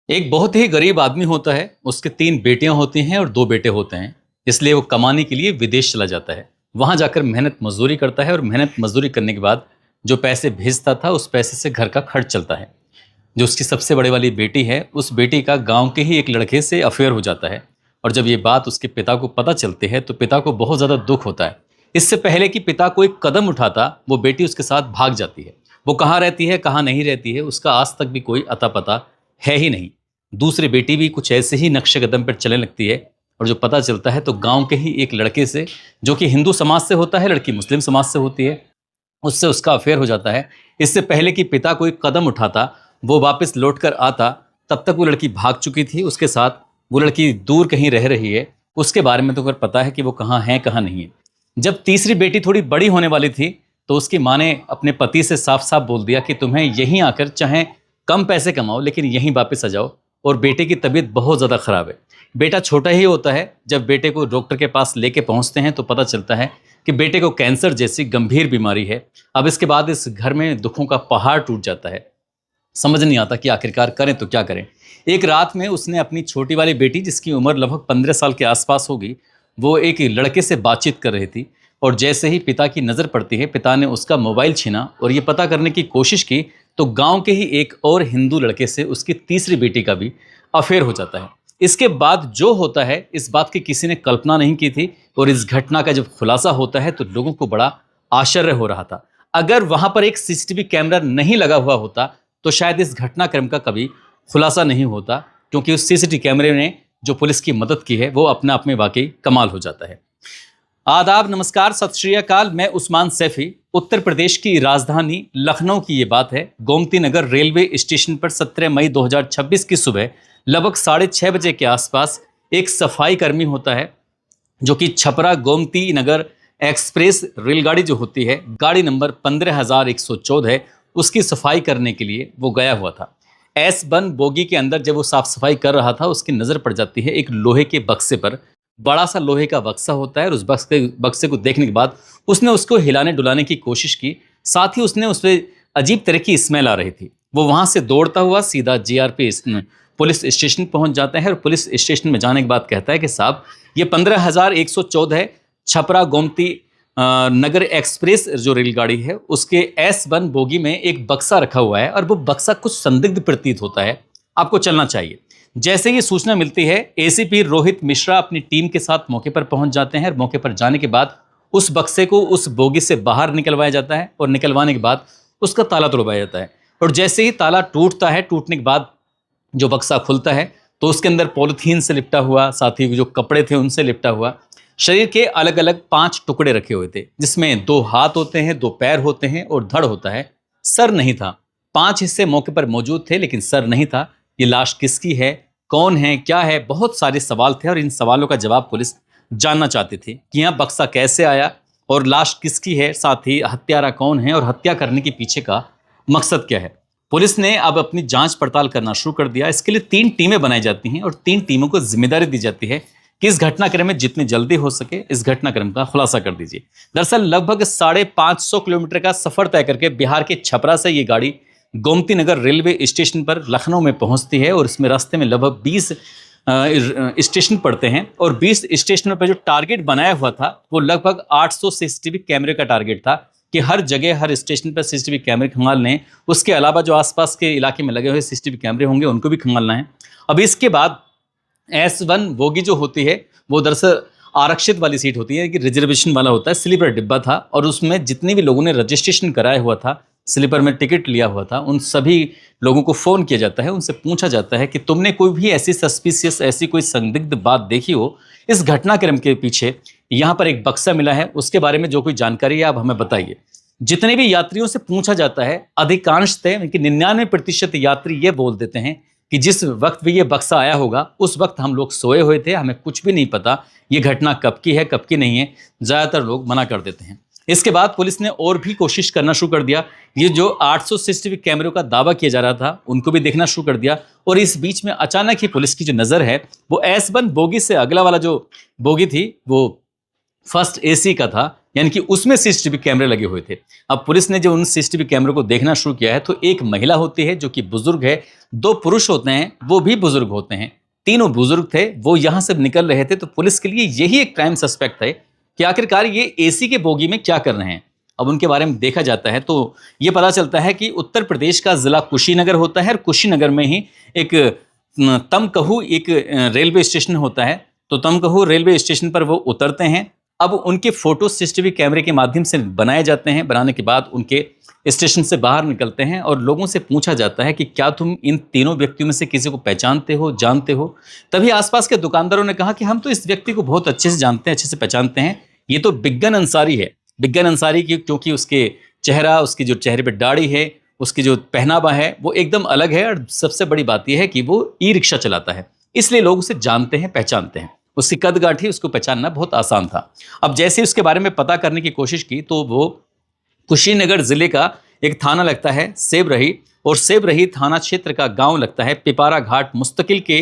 एक बहुत ही गरीब आदमी होता है, उसके 3 बेटियां होती हैं और 2 बेटे होते हैं। इसलिए वो कमाने के लिए विदेश चला जाता है। वहां जाकर मेहनत मजदूरी करता है और मेहनत मजदूरी करने के बाद जो पैसे भेजता था उस पैसे से घर का खर्च चलता है। जो उसकी सबसे बड़े वाली बेटी है, उस बेटी का गांव के ही एक लड़के से अफेयर हो जाता है। और जब ये बात उसके पिता को पता चलती है तो पिता को बहुत ज़्यादा दुख होता है। इससे पहले कि पिता कोई कदम उठाता, वो बेटी उसके साथ भाग जाती है। वो कहाँ रहती है, कहाँ नहीं रहती है, उसका आज तक भी कोई अता पता है ही नहीं। दूसरी बेटी भी कुछ ऐसे ही नक्शे कदम पर चलने लगती है। और जो पता चलता है तो गांव के ही एक लड़के से, जो कि हिंदू समाज से होता है, लड़की मुस्लिम समाज से होती है, उससे उसका अफेयर हो जाता है। इससे पहले कि पिता कोई कदम उठाता, वो वापस लौट कर आता, तब तक वो लड़की भाग चुकी थी। उसके साथ वो लड़की दूर कहीं रह रही है। उसके बारे में तो फिर पता है कि वो कहाँ है कहाँ नहीं है। जब तीसरी बेटी थोड़ी बड़ी होने वाली थी तो उसकी माँ ने अपने पति से साफ साफ बोल दिया कि तुम्हें यहीं आकर चाहे कम पैसे कमाओ लेकिन यहीं वापस आ जाओ। और बेटे की तबीयत बहुत ज़्यादा ख़राब है। बेटा छोटा ही होता है। जब बेटे को डॉक्टर के पास लेके पहुंचते हैं तो पता चलता है कि बेटे को कैंसर जैसी गंभीर बीमारी है। अब इसके बाद इस घर में दुखों का पहाड़ टूट जाता है। समझ नहीं आता कि आखिरकार करें तो क्या करें। एक रात में उसने अपनी छोटी वाली बेटी, जिसकी उम्र लगभग 15 साल के आसपास होगी, वो एक लड़के से बातचीत कर रही थी। और जैसे ही पिता की नज़र पड़ती है, पिता ने उसका मोबाइल छीना और ये पता करने की कोशिश की तो गांव के ही एक और हिंदू लड़के से उसकी तीसरी बेटी का भी अफेयर हो जाता है। इसके बाद जो होता है, इस बात की किसी ने कल्पना नहीं की थी। और इस घटना का जब खुलासा होता है तो लोगों को बड़ा आश्चर्य हो रहा था। अगर वहां पर एक सीसीटीवी कैमरा नहीं लगा हुआ होता तो शायद इस घटनाक्रम का कभी खुलासा नहीं होता, क्योंकि उस सीसीटीवी कैमरे ने जो पुलिस की मदद की है वो अपने आप में वाकई कमाल हो जाता है। आदाब, नमस्कार, सत श्री अकाल। मैं उस्मान सैफी। उत्तर प्रदेश की राजधानी लखनऊ की ये बात है। गोमती नगर रेलवे स्टेशन पर 17 मई 2026 की सुबह लगभग 6:30 बजे के आसपास एक सफाई कर्मी होता है, जो कि छपरा गोमती नगर एक्सप्रेस रेलगाड़ी जो होती है, गाड़ी नंबर 15,114 है, उसकी सफाई करने के लिए वो गया हुआ था। S1 बोगी के अंदर जब वो साफ सफाई कर रहा था, उसकी नज़र पड़ जाती है एक लोहे के बक्से पर। बड़ा सा लोहे का बक्सा होता है और उस बक्से को देखने के बाद उसने उसको हिलाने डुलाने की कोशिश की। साथ ही उसने उसमें अजीब तरह की स्मेल आ रही थी। वो वहाँ से दौड़ता हुआ सीधा GRP पुलिस स्टेशन पहुँच जाता है। और पुलिस स्टेशन में जाने के बाद कहता है कि साहब, ये 15,114 है, छपरा गोमती नगर एक्सप्रेस जो रेलगाड़ी है उसके S1 बोगी में एक बक्सा रखा हुआ है और वो बक्सा कुछ संदिग्ध प्रतीत होता है, आपको चलना चाहिए। जैसे ही सूचना मिलती है, ACP रोहित मिश्रा अपनी टीम के साथ मौके पर पहुंच जाते हैं। और मौके पर जाने के बाद उस बक्से को उस बोगी से बाहर निकलवाया जाता है और निकलवाने के बाद उसका ताला तोड़वाया जाता है। और जैसे ही ताला टूटता है, टूटने के बाद जो बक्सा खुलता है तो उसके अंदर पॉलीथीन से लिपटा हुआ, साथ ही जो कपड़े थे उनसे लिपटा हुआ, शरीर के अलग अलग 5 टुकड़े रखे हुए थे, जिसमें 2 हाथ होते हैं, 2 पैर होते हैं और धड़ होता है। सर नहीं था। 5 हिस्से मौके पर मौजूद थे लेकिन सर नहीं था। ये लाश किसकी है, कौन है, क्या है, बहुत सारे सवाल थे। और इन सवालों का जवाब पुलिस जानना चाहती थी कि यहाँ बक्सा कैसे आया और लाश किसकी है, साथ ही हत्यारा कौन है और हत्या करने के पीछे का मकसद क्या है। पुलिस ने अब अपनी जांच पड़ताल करना शुरू कर दिया। इसके लिए 3 टीमें बनाई जाती हैं और 3 टीमों को जिम्मेदारी दी जाती है कि इस घटनाक्रम में जितनी जल्दी हो सके इस घटनाक्रम का खुलासा कर दीजिए। दरअसल लगभग 550 किलोमीटर का सफर तय करके बिहार के छपरा से ये गाड़ी गोमती नगर रेलवे स्टेशन पर लखनऊ में पहुंचती है। और इसमें रास्ते में लगभग 20 स्टेशन पड़ते हैं। और 20 स्टेशनों पर जो टारगेट बनाया हुआ था वो लगभग 800 CCTV कैमरे का टारगेट था कि हर जगह हर स्टेशन पर CCTV कैमरे खंगालने हैं। उसके अलावा जो आसपास के इलाके में लगे हुए CCTV कैमरे होंगे उनको भी खंगालना है। अब इसके बाद S1 बोगी जो होती है वो दरअसल आरक्षित वाली सीट होती है कि रिजर्वेशन वाला होता है, स्लीपर डिब्बा था। और उसमें जितने भी लोगों ने रजिस्ट्रेशन कराया हुआ था, स्लीपर में टिकट लिया हुआ था, उन सभी लोगों को फ़ोन किया जाता है। उनसे पूछा जाता है कि तुमने कोई भी ऐसी सस्पिशियस, ऐसी कोई संदिग्ध बात देखी हो इस घटनाक्रम के पीछे, यहाँ पर एक बक्सा मिला है, उसके बारे में जो कोई जानकारी है आप हमें बताइए। जितने भी यात्रियों से पूछा जाता है, अधिकांशतः 99% यात्री ये बोल देते हैं कि जिस वक्त भी ये बक्सा आया होगा उस वक्त हम लोग सोए हुए थे, हमें कुछ भी नहीं पता ये घटना कब की है कब की नहीं है। ज़्यादातर लोग मना कर देते हैं। इसके बाद पुलिस ने और भी कोशिश करना शुरू कर दिया। ये जो 800 CCTV कैमरों का दावा किया जा रहा था उनको भी देखना शुरू कर दिया। और इस बीच में अचानक ही पुलिस की जो नज़र है वो S1 बोगी से अगला वाला जो बोगी थी वो फर्स्ट AC का था, यानी कि उसमें सीसीटीवी कैमरे लगे हुए थे। अब पुलिस ने जब उन सीसीटीवी कैमरे को देखना शुरू किया है तो एक महिला होती है जो कि बुजुर्ग है, 2 पुरुष होते हैं वो भी बुजुर्ग होते हैं, तीनों बुजुर्ग थे, वो यहां से निकल रहे थे। तो पुलिस के लिए यही एक क्राइम सस्पेक्ट है कि आखिरकार ये एसी के बोगी में क्या कर रहे हैं। अब उनके बारे में देखा जाता है तो ये पता चलता है कि उत्तर प्रदेश का जिला कुशीनगर होता है और कुशीनगर में ही एक तमकहू एक रेलवे स्टेशन होता है। तो तमकहू रेलवे स्टेशन पर वो उतरते हैं। अब उनके फोटो सीसीटीवी कैमरे के माध्यम से बनाए जाते हैं। बनाने के बाद उनके स्टेशन से बाहर निकलते हैं और लोगों से पूछा जाता है कि क्या तुम इन तीनों व्यक्तियों में से किसी को पहचानते हो, जानते हो। तभी आसपास के दुकानदारों ने कहा कि हम तो इस व्यक्ति को बहुत अच्छे से जानते हैं, अच्छे से पहचानते हैं, ये तो बिग्गन अंसारी है। बिग्गन अंसारी की क्योंकि उसके चेहरा, उसकी जो चेहरे पे दाढ़ी है, उसकी जो पहनावा है वो एकदम अलग है और सबसे बड़ी बात यह है कि वो ई रिक्शा चलाता है, इसलिए लोग उसे जानते हैं, पहचानते हैं। उसकी कदगाठी, उसको पहचानना बहुत आसान था। अब जैसे उसके बारे में पता करने की कोशिश की तो वो कुशीनगर जिले का एक थाना लगता है सेवरही, और सेवरही थाना क्षेत्र का गांव लगता है पिपारा घाट मुस्तकिल के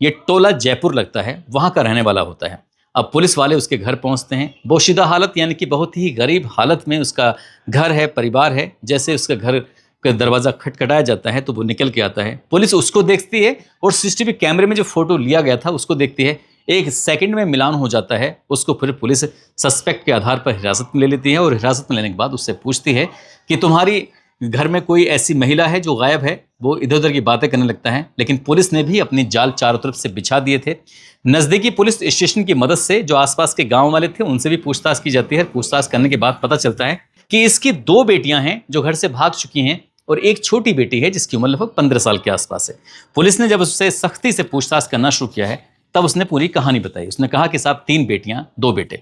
ये टोला जयपुर लगता है, वहां का रहने वाला होता है। अब पुलिस वाले उसके घर पहुंचते हैं। बोशीदा हालत यानी कि बहुत ही गरीब हालत में उसका घर है, परिवार है। जैसे उसका घर का दरवाज़ा खटखटाया जाता है तो वो निकल के आता है। पुलिस उसको देखती है और सीसीटीवी कैमरे में जो फोटो लिया गया था उसको देखती है। एक सेकंड में मिलान हो जाता है। उसको फिर पुलिस सस्पेक्ट के आधार पर हिरासत में ले लेती है और हिरासत में लेने के बाद उससे पूछती है कि तुम्हारी घर में कोई ऐसी महिला है जो गायब है। वो इधर उधर की बातें करने लगता है, लेकिन पुलिस ने भी अपनी जाल चारों तरफ से बिछा दिए थे। नज़दीकी पुलिस स्टेशन की मदद से जो आसपास के गांव वाले थे उनसे भी पूछताछ की जाती है। पूछताछ करने के बाद पता चलता है कि इसकी 2 बेटियां हैं जो घर से भाग चुकी हैं और एक छोटी बेटी है जिसकी उम्र लगभग 15 साल के आसपास है। पुलिस ने जब उससे सख्ती से पूछताछ करना शुरू किया है तब उसने पूरी कहानी बताई। उसने कहा कि साहब 3 बेटियां, 2 बेटे।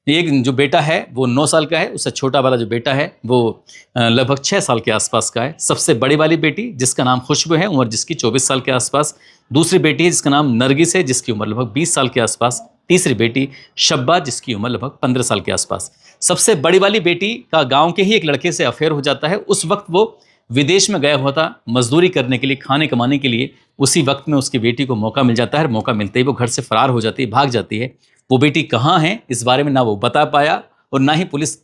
एक जो बेटा है वो 9 साल का है, उससे छोटा वाला जो बेटा है वो लगभग 6 साल के आसपास का है। सबसे बड़ी वाली बेटी जिसका नाम खुशबू है, उम्र जिसकी 24 साल के आसपास। दूसरी बेटी है जिसका नाम नरगिस है, जिसकी उम्र लगभग 20 साल के आसपास। तीसरी बेटी शब्बा, जिसकी उम्र लगभग 15 साल के आसपास। सबसे बड़ी वाली बेटी का गाँव के ही एक लड़के से अफेयर हो जाता है। उस वक्त वो विदेश में गया हुआ था मजदूरी करने के लिए, खाने कमाने के लिए। उसी वक्त में उसकी बेटी को मौका मिल जाता है और मौका मिलते ही वो घर से फरार हो जाती है, भाग जाती है। वो बेटी कहाँ है इस बारे में ना वो बता पाया और ना ही पुलिस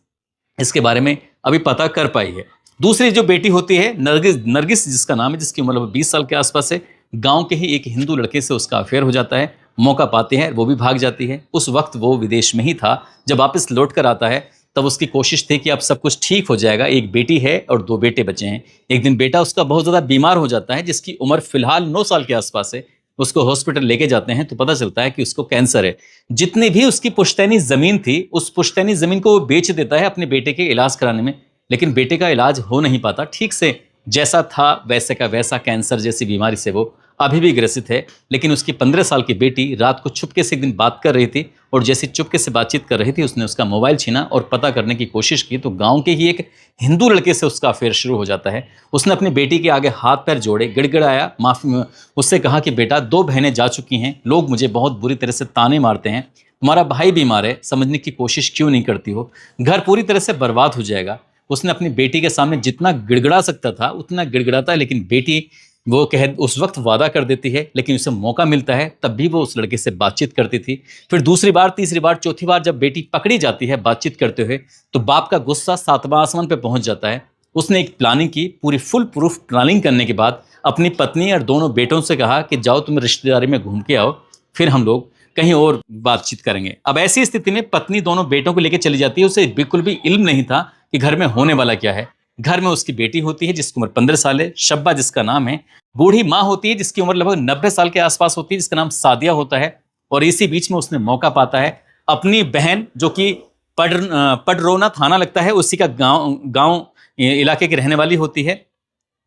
इसके बारे में अभी पता कर पाई है। दूसरी जो बेटी होती है नरगिस जिसका नाम है, जिसकी उम्र 20 साल के आसपास है। गांव के ही एक हिंदू लड़के से उसका अफेयर हो जाता है। मौका पाते हैं, वो भी भाग जाती है। उस वक्त वो विदेश में ही था। जब वापस लौट कर आता है तब उसकी कोशिश थी कि अब सब कुछ ठीक हो जाएगा। एक बेटी है और 2 बेटे बचे हैं। एक दिन बेटा उसका बहुत ज़्यादा बीमार हो जाता है, जिसकी उम्र फिलहाल 9 साल के आसपास है। उसको हॉस्पिटल लेके जाते हैं तो पता चलता है कि उसको कैंसर है। जितनी भी उसकी पुश्तैनी ज़मीन थी उस पुश्तैनी ज़मीन को वो बेच देता है अपने बेटे के इलाज कराने में, लेकिन बेटे का इलाज हो नहीं पाता ठीक से। जैसा था वैसे का वैसा कैंसर जैसी बीमारी से वो अभी भी ग्रसित है। लेकिन उसकी 15 साल की बेटी रात को चुपके से एक दिन बात कर रही थी और जैसे चुपके से बातचीत कर रही थी उसने उसका मोबाइल छीना और पता करने की कोशिश की तो गांव के ही एक हिंदू लड़के से उसका अफेयर शुरू हो जाता है। उसने अपनी बेटी के आगे हाथ पैर जोड़े, गिड़गिड़ाया, माफी उससे कहा कि बेटा 2 बहनें जा चुकी हैं, लोग मुझे बहुत बुरी तरह से ताने मारते हैं, तुम्हारा भाई बीमार है, समझने की कोशिश क्यों नहीं करती हो, घर पूरी तरह से बर्बाद हो जाएगा। उसने अपनी बेटी के सामने जितना गिड़गिड़ा सकता था उतना गिड़गिड़ाता है, लेकिन बेटी वो उस वक्त वादा कर देती है, लेकिन उसे मौका मिलता है तब भी वो उस लड़के से बातचीत करती थी। फिर दूसरी बार, तीसरी बार, चौथी बार जब बेटी पकड़ी जाती है बातचीत करते हुए तो बाप का गुस्सा 7वां आसमान पे पहुंच जाता है। उसने एक प्लानिंग की, पूरी फुल प्रूफ प्लानिंग करने के बाद अपनी पत्नी और दोनों बेटों से कहा कि जाओ तुम रिश्तेदारी में घूम के आओ, फिर हम लोग कहीं और बातचीत करेंगे। अब ऐसी स्थिति में पत्नी दोनों बेटों को लेकर चली जाती है। उसे बिल्कुल भी इल्म नहीं था कि घर में होने वाला क्या है। घर में उसकी बेटी होती है जिसकी उम्र 15 साल है, शब्बा जिसका नाम है। बूढ़ी माँ होती है जिसकी उम्र लगभग 90 साल के आसपास होती है, जिसका नाम सादिया होता है। और इसी बीच में उसने मौका पाता है अपनी बहन जो कि पडरौना थाना लगता है, उसी का गांव इलाके की रहने वाली होती है।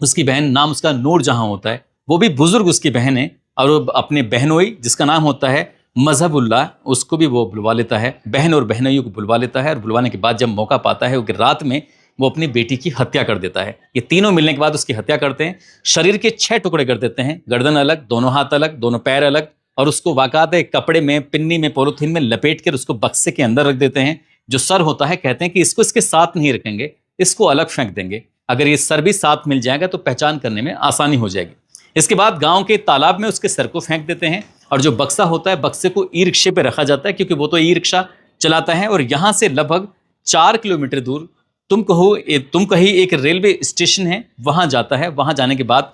उसकी बहन, नाम उसका नूर जहां होता है, वो भी बुजुर्ग उसकी बहन है। और वो अपने बहनोई जिसका नाम होता है मजहबुल्ला, उसको भी वो बुलवा लेता है। बहन और बहनोइयों को बुलवा लेता है और बुलवाने के बाद जब मौका पाता है वो रात में वो अपनी बेटी की हत्या कर देता है। ये तीनों मिलने के बाद उसकी हत्या करते हैं। शरीर के 6 टुकड़े कर देते हैं, गर्दन अलग, दोनों हाथ अलग, दोनों पैर अलग, और उसको बाकायदे कपड़े में, पिन्नी में, पॉलिथीन में लपेट कर उसको बक्से के अंदर रख देते हैं। जो सर होता है कहते हैं कि इसको इसके साथ नहीं रखेंगे, इसको अलग फेंक देंगे। अगर ये सर भी साथ मिल जाएगा तो पहचान करने में आसानी हो जाएगी। इसके बाद गांव के तालाब में उसके सर को फेंक देते हैं और जो बक्सा होता है, बक्से को ई रिक्शे पे रखा जाता है क्योंकि वो तो ई रिक्शा चलाता है। और यहाँ से लगभग 4 किलोमीटर दूर तुम कहीं एक रेलवे स्टेशन है, वहां जाता है। वहां जाने के बाद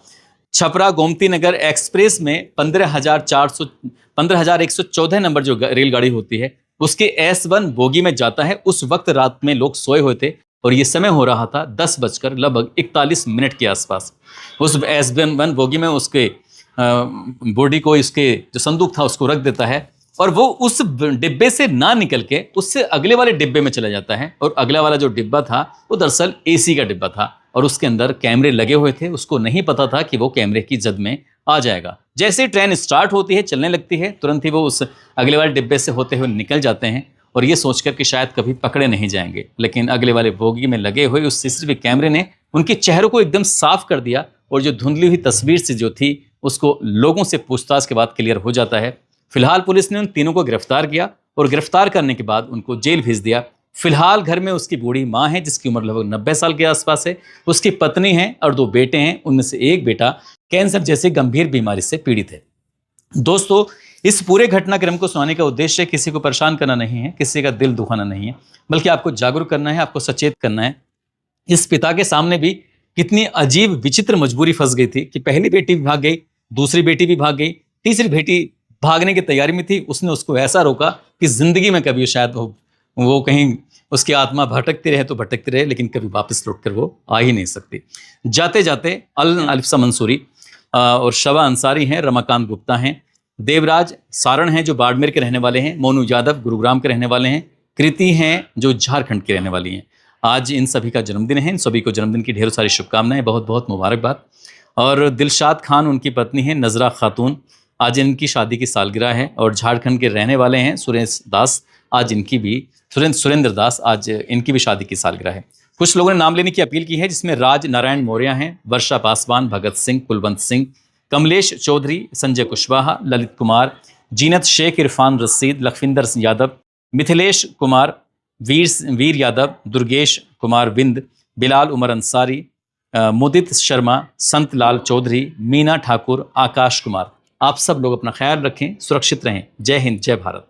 छपरा गोमती नगर एक्सप्रेस में 15,114 नंबर जो रेलगाड़ी होती है, उसके S1 बोगी में जाता है। उस वक्त रात में लोग सोए हुए थे और ये समय हो रहा था 10 बजकर लगभग 41 मिनट के आसपास। उस S1 बोगी में उसके बॉडी को, इसके जो संदूक था उसको रख देता है और वो उस डिब्बे से ना निकल के उससे अगले वाले डिब्बे में चला जाता है। और अगला वाला जो डिब्बा था वो दरअसल AC का डिब्बा था और उसके अंदर कैमरे लगे हुए थे। उसको नहीं पता था कि वो कैमरे की जद में आ जाएगा। जैसे ही ट्रेन स्टार्ट होती है, चलने लगती है, तुरंत ही वो उस अगले वाले डिब्बे से होते हुए निकल जाते हैं और ये सोचकर कि शायद कभी पकड़े नहीं जाएंगे। लेकिन अगले वाले बोगी में लगे हुए उस CCTV कैमरे ने उनके चेहरों को एकदम साफ कर दिया और जो धुंधली हुई तस्वीर से जो थी उसको लोगों से पूछताछ के बाद क्लियर हो जाता है। फिलहाल पुलिस ने उन तीनों को गिरफ्तार किया और गिरफ्तार करने के बाद उनको जेल भेज दिया। फिलहाल घर में उसकी बूढ़ी माँ है जिसकी उम्र लगभग 90 साल के आसपास है, उसकी पत्नी है और 2 बेटे हैं। उनमें से एक बेटा कैंसर जैसी गंभीर बीमारी से पीड़ित है। दोस्तों, इस पूरे घटनाक्रम को सुनाने का उद्देश्य किसी को परेशान करना नहीं है, किसी का दिल दुखाना नहीं है, बल्कि आपको जागरूक करना है, आपको सचेत करना है। इस पिता के सामने भी कितनी अजीब विचित्र मजबूरी फंस गई थी कि पहली बेटी भी भाग गई, दूसरी बेटी भी भाग गई, तीसरी बेटी भागने की तैयारी में थी। उसने उसको ऐसा रोका कि जिंदगी में कभी शायद वो कहीं उसकी आत्मा भटकती रहे तो भटकती रहे, लेकिन कभी वापस लौट कर वो आ ही नहीं सकती। जाते जाते अलिफ्सा मंसूरी और शबा अंसारी हैं, रमाकांत गुप्ता हैं, देवराज सारण हैं जो बाड़मेर के रहने वाले हैं, मोनू यादव गुरुग्राम के रहने वाले हैं, कृति हैं जो झारखंड की रहने वाली हैं। आज इन सभी का जन्मदिन है। इन सभी को जन्मदिन की ढेरों सारी शुभकामनाएं, बहुत बहुत मुबारकबाद। और दिलशाद खान उनकी पत्नी है, नजरा खातून, आज इनकी शादी की सालगिरह है। और झारखंड के रहने वाले हैं सुरेंद्र दास, आज इनकी भी सुरेंद्र दास, आज इनकी भी शादी की सालगिरह है। कुछ लोगों ने नाम लेने की अपील की है, जिसमें राज नारायण मौर्य हैं, वर्षा पासवान, भगत सिंह, कुलवंत सिंह, कमलेश चौधरी, संजय कुशवाहा, ललित कुमार, जीनत शेख, इरफान रशीद, लखविंदर यादव, मिथिलेश कुमार, वीर यादव, दुर्गेश कुमार विंद, बिलाल उमर अंसारी, मुदित शर्मा, संत लाल चौधरी, मीना ठाकुर, आकाश कुमार। आप सब लोग अपना ख्याल रखें, सुरक्षित रहें। जय हिंद, जय भारत।